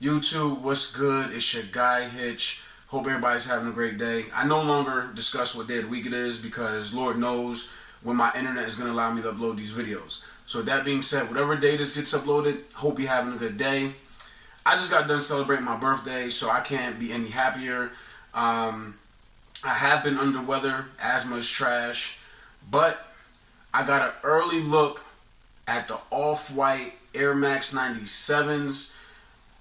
YouTube, what's good? It's your guy Hitch. Hope everybody's having a great day. I no longer discuss what day of the week it is because Lord knows when my internet is going to allow me to upload these videos. So with that being said, whatever day this gets uploaded, hope you're having a good day. I just got done celebrating my birthday, so I can't be any happier. I have been under weather, asthma is trash, but I got an early look at the Off-White Air Max 97s.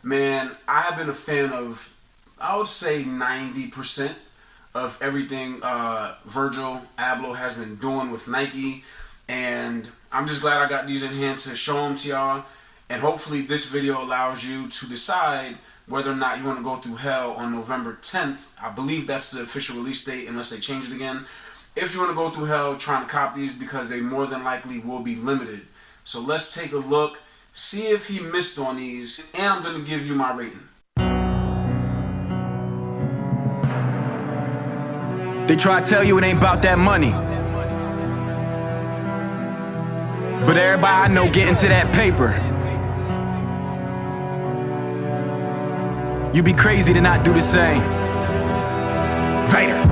Man, I have been a fan of, I would say 90% of everything Virgil Abloh has been doing with Nike. And I'm just glad I got these in hand to show them to y'all. And hopefully this video allows you to decide whether or not you want to go through hell on November 10th. I believe that's the official release date unless they change it again. If you want to go through hell trying to cop these because they more than likely will be limited. So let's take a look. See if he missed on these, and I'm going to give you my rating. They try to tell you it ain't about that money, but everybody I know getting to that paper. You be crazy to not do the same. Vader.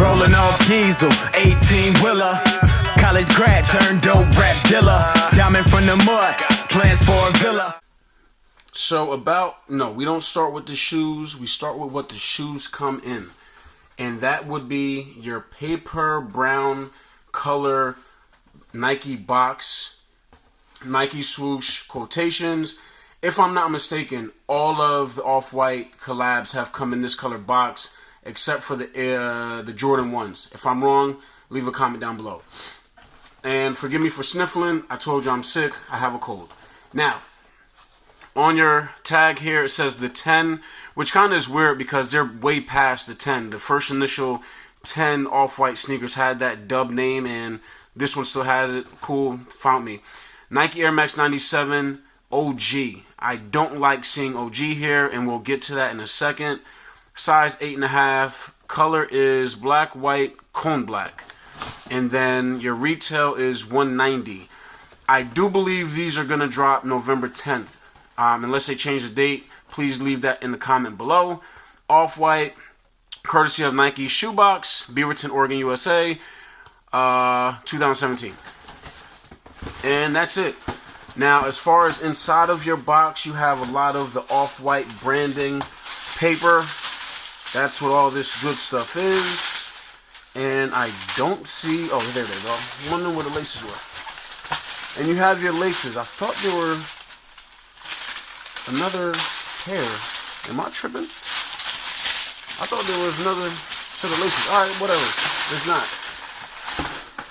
Rolling off diesel, 18-wheeler. College grad turned dope rap dealer. Diamond from the mud, plans for a villa. So we don't start with the shoes. We start with what the shoes come in. And that would be your paper brown color Nike box, Nike swoosh quotations. If I'm not mistaken, all of the Off-White collabs have come in this color box except for the Jordan 1s. If I'm wrong, leave a comment down below. And forgive me for sniffling. I told you I'm sick. I have a cold. Now, on your tag here, it says the 10, which kind of is weird because they're way past the 10. The first initial 10 Off-White sneakers had that dub name, and this one still has it. Cool. Found me. Nike Air Max 97 OG. I don't like seeing OG here, and we'll get to that in a second. Size 8.5. Color is black, white, cone black. And then your retail is $190. I do believe these are going to drop November 10th. Unless they change the date, please leave that in the comment below. Off-White, courtesy of Nike Shoebox, Beaverton, Oregon, USA, 2017. And that's it. Now, as far as inside of your box, you have a lot of the Off-White branding paper. That's what all this good stuff is. And I don't see... Oh, there they go. I'm wondering where the laces were. And you have your laces. I thought there were another pair. Am I tripping? I thought there was another set of laces. Alright, whatever. There's not.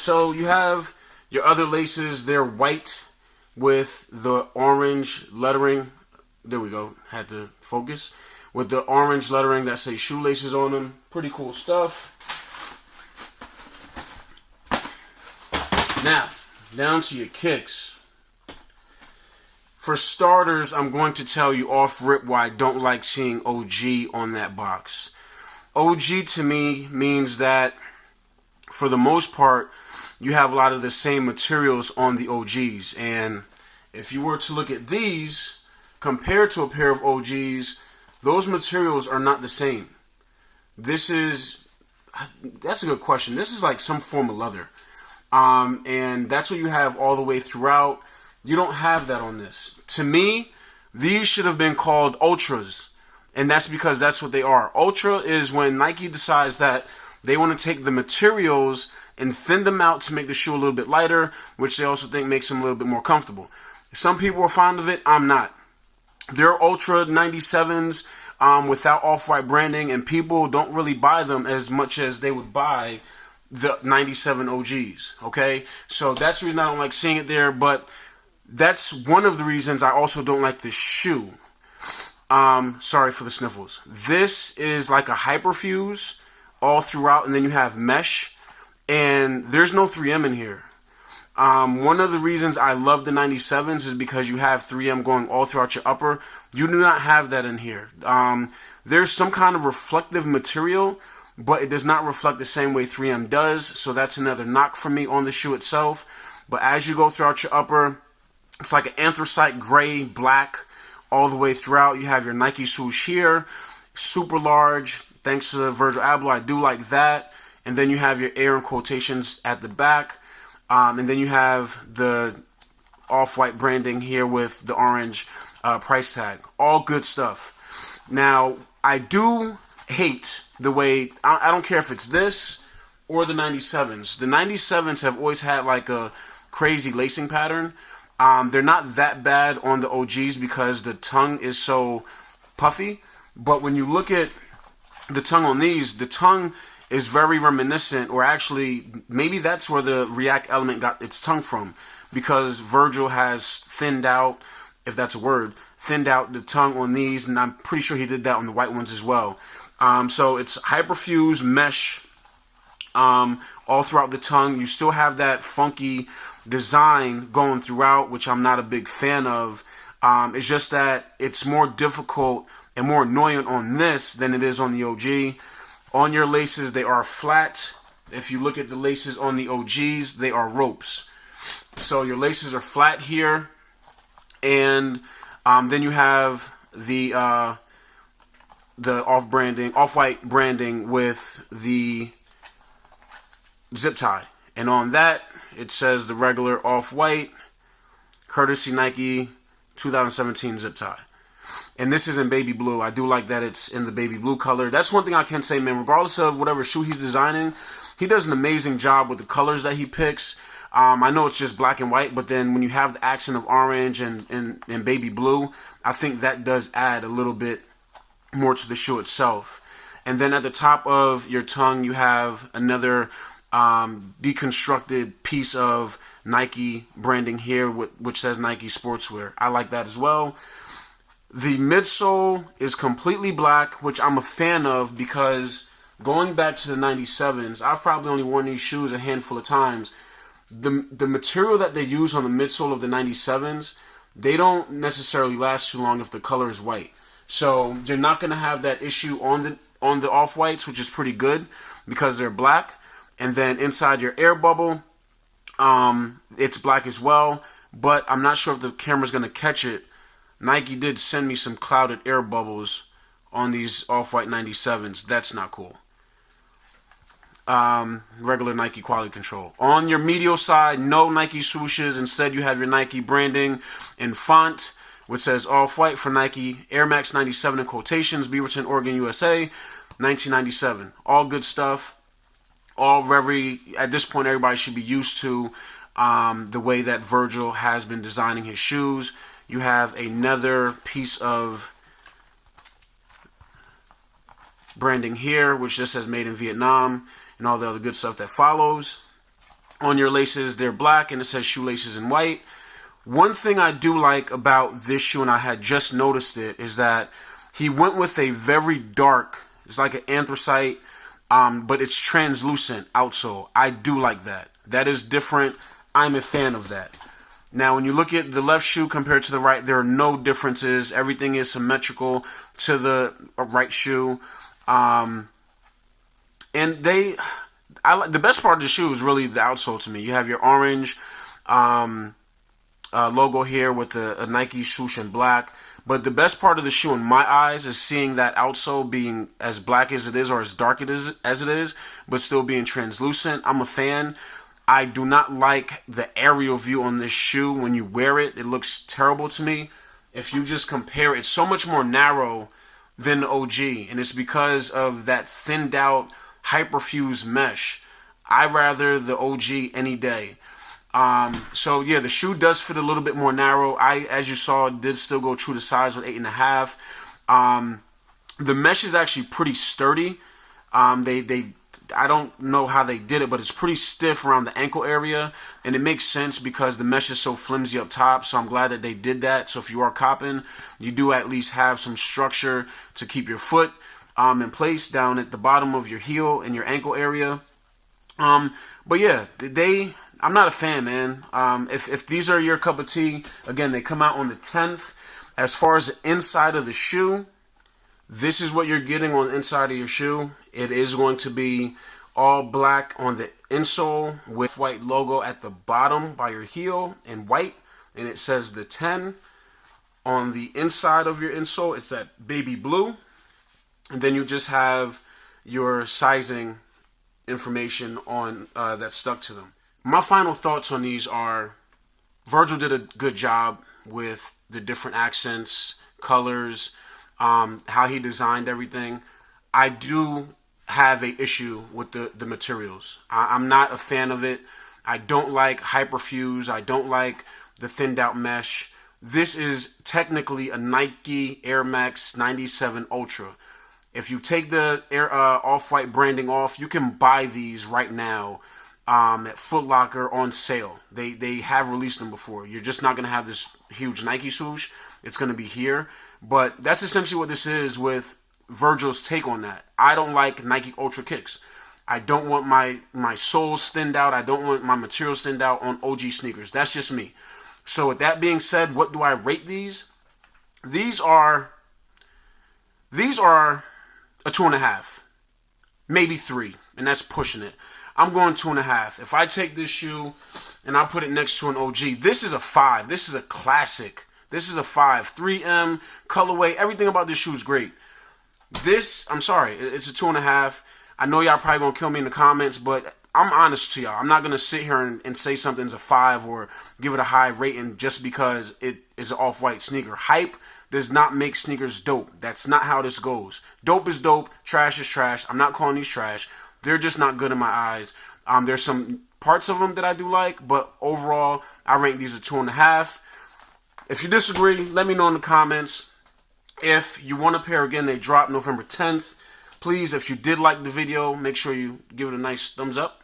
So you have your other laces. They're white with the orange lettering. There we go. Had to focus. With the orange lettering that say shoelaces on them. Pretty cool stuff. Now, down to your kicks. For starters, I'm going to tell you off rip why I don't like seeing OG on that box. OG to me means that, for the most part, you have a lot of the same materials on the OGs. And if you were to look at these, compared to a pair of OGs, those materials are not the same. That's a good question. This is like some form of leather. And that's what you have all the way throughout. You don't have that on this. To me, these should have been called Ultras. And that's because that's what they are. Ultra is when Nike decides that they want to take the materials and thin them out to make the shoe a little bit lighter, which they also think makes them a little bit more comfortable. Some people are fond of it. I'm not. They're Ultra 97s without Off-White branding, and people don't really buy them as much as they would buy the 97 OGs, okay? So that's the reason I don't like seeing it there, but that's one of the reasons I also don't like the shoe. Sorry for the sniffles. This is like a hyperfuse all throughout, and then you have mesh, and there's no 3M in here. One of the reasons I love the 97s is because you have 3M going all throughout your upper. You do not have that in here. There's some kind of reflective material, but it does not reflect the same way 3M does, so that's another knock for me on the shoe itself. But as you go throughout your upper, It's like an anthracite gray, black, all the way throughout. You have your Nike swoosh here, super large. Thanks to Virgil Abloh, I do like that. And then you have your air in quotations at the back. And then you have the off-white branding here with the orange price tag. All good stuff. Now, I do hate the way, I don't care if it's this or the 97s. The 97s have always had like a crazy lacing pattern. They're not that bad on the OGs because the tongue is so puffy. But when you look at the tongue on these, the tongue is very reminiscent, or actually, maybe that's where the React element got its tongue from, because Virgil has thinned out, if that's a word, thinned out the tongue on these, and I'm pretty sure he did that on the white ones as well. So it's hyperfused mesh all throughout the tongue. You still have that funky design going throughout, which I'm not a big fan of. It's just that it's more difficult and more annoying on this than it is on the OG. On your laces, they are flat. If you look at the laces on the OGs, they are ropes. So your laces are flat here, and then you have the off-white branding with the zip tie, and on that it says the regular off-white, courtesy Nike, 2017 zip tie. And this is in baby blue. I do like that it's in the baby blue color. That's one thing I can say, man. Regardless of whatever shoe he's designing, he does an amazing job with the colors that he picks. I know it's just black and white, but then when you have the accent of orange and baby blue, I think that does add a little bit more to the shoe itself. And then at the top of your tongue, you have another deconstructed piece of Nike branding here, which says Nike Sportswear. I like that as well. The midsole is completely black, which I'm a fan of because going back to the 97s, I've probably only worn these shoes a handful of times. The material that they use on the midsole of the 97s, they don't necessarily last too long if the color is white. So you're not going to have that issue on the off-whites, which is pretty good because they're black. And then inside your air bubble, it's black as well. But I'm not sure if the camera's going to catch it. Nike did send me some clouded air bubbles on these off-white 97s. That's not cool. Regular Nike quality control. On your medial side, no Nike swooshes. Instead, you have your Nike branding in font, which says off-white for Nike Air Max 97 in quotations, Beaverton, Oregon, USA, 1997. All good stuff. At this point, everybody should be used to the way that Virgil has been designing his shoes. You have another piece of branding here, which just says made in Vietnam, and all the other good stuff that follows. On your laces, they're black, and it says shoelaces in white. One thing I do like about this shoe, and I had just noticed it, is that he went with a very dark, it's like an anthracite, but it's translucent outsole. I do like that. That is different. I'm a fan of that. Now, when you look at the left shoe compared to the right, there are no differences. Everything is symmetrical to the right shoe. And the best part of the shoe is really the outsole to me. You have your orange logo here with a Nike swoosh in black. But the best part of the shoe in my eyes is seeing that outsole being as black as it is or as dark as it is, but still being translucent. I'm a fan. I do not like the aerial view on this shoe. When you wear it, it looks terrible to me. If you just compare it, it's so much more narrow than the OG, and it's because of that thinned out, hyperfused mesh. I rather the OG any day. So yeah, the shoe does fit a little bit more narrow. I, as you saw, did still go true to size with 8.5. The mesh is actually pretty sturdy. I don't know how they did it, but it's pretty stiff around the ankle area, and it makes sense because the mesh is so flimsy up top, so I'm glad that they did that. So if you are copping, you do at least have some structure to keep your foot in place down at the bottom of your heel and your ankle area. But yeah, I'm not a fan, man. If these are your cup of tea, again, they come out on the 10th. As far as the inside of the shoe, this is what you're getting on the inside of your shoe. It is going to be all black on the insole with white logo at the bottom by your heel and white. and it says the 10 on the inside of your insole. It's that baby blue, and then you just have your sizing information on that's stuck to them. My final thoughts on these are Virgil did a good job with the different accents, colors, how he designed everything. I do have a issue with the materials. I'm not a fan of it. I don't like hyperfuse. I don't like the thinned out mesh. This is technically a Nike Air Max 97 Ultra. If you take the Off-White branding off, you can buy these right now at Foot Locker on sale. They have released them before. You're just not going to have this huge Nike swoosh. It's going to be here. But that's essentially what this is with Virgil's take on that. I don't like Nike Ultra kicks. I don't want my soles thinned out. I don't want my materials thinned out on OG sneakers. That's just me. So with that being said, what do I rate these? These are a 2.5, maybe 3, and that's pushing it. I'm going 2.5. If I take this shoe and I put it next to an OG, this is a 5. This is a classic. This is a 5. 3M, colorway, everything about this shoe is great. This, I'm sorry, it's a 2.5. I know y'all probably gonna kill me in the comments, but I'm honest to y'all. I'm not gonna sit here and say something's a 5 or give it a high rating just because it is an Off-White sneaker. Hype does not make sneakers dope. That's not how this goes. Dope is dope. Trash is trash. I'm not calling these trash. They're just not good in my eyes. There's some parts of them that I do like, but overall, I rank these a 2.5. If you disagree, let me know in the comments. If you want a pair, again, they drop November 10th. Please, if you did like the video, make sure you give it a nice thumbs up.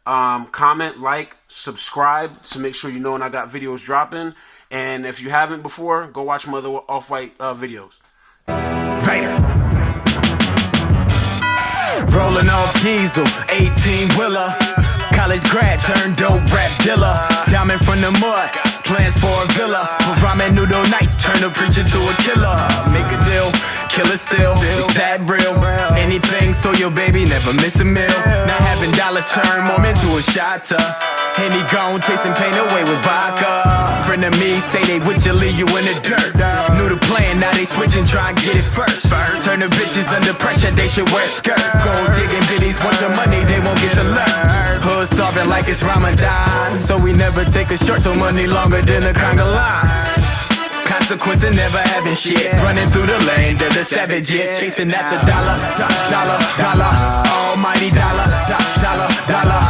Comment, like, subscribe to make sure you know when I got videos dropping. And if you haven't before, go watch my other Off-White videos. Vader. Rolling off diesel, 18-wheeler. College grad turned dope rap dealer. Diamond from the mud, plans for a villa. With ramen noodle nights, turn a preacher to a killer. Make a deal, kill it still, is that real? Anything so your baby never miss a meal. Not having dollars turn more into a shotter. Henny gone, chasing pain away with vodka. Friend of me say they would you leave you in the dirt. Knew the plan, now they switching, try and get it first. Turn the bitches under pressure, they should wear a skirt. Gold digging biddies, want your money, they won't get to learn. Hood starving like it's Ramadan, so we never take a short, so money longer than a conga line. Consequence of never having shit. Running through the lane, they're the savages. Chasing after dollar, dollar, dollar. Almighty dollar, dollar, dollar.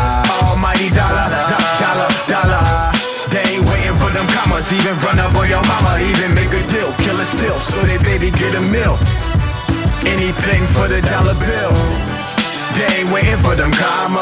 Almighty dollar, dollar, dollar. They ain't waiting for them commas. Even run up on your mama. Even make a deal, kill her still, so they baby get a meal. Anything for the dollar bill. They ain't waiting for them commas.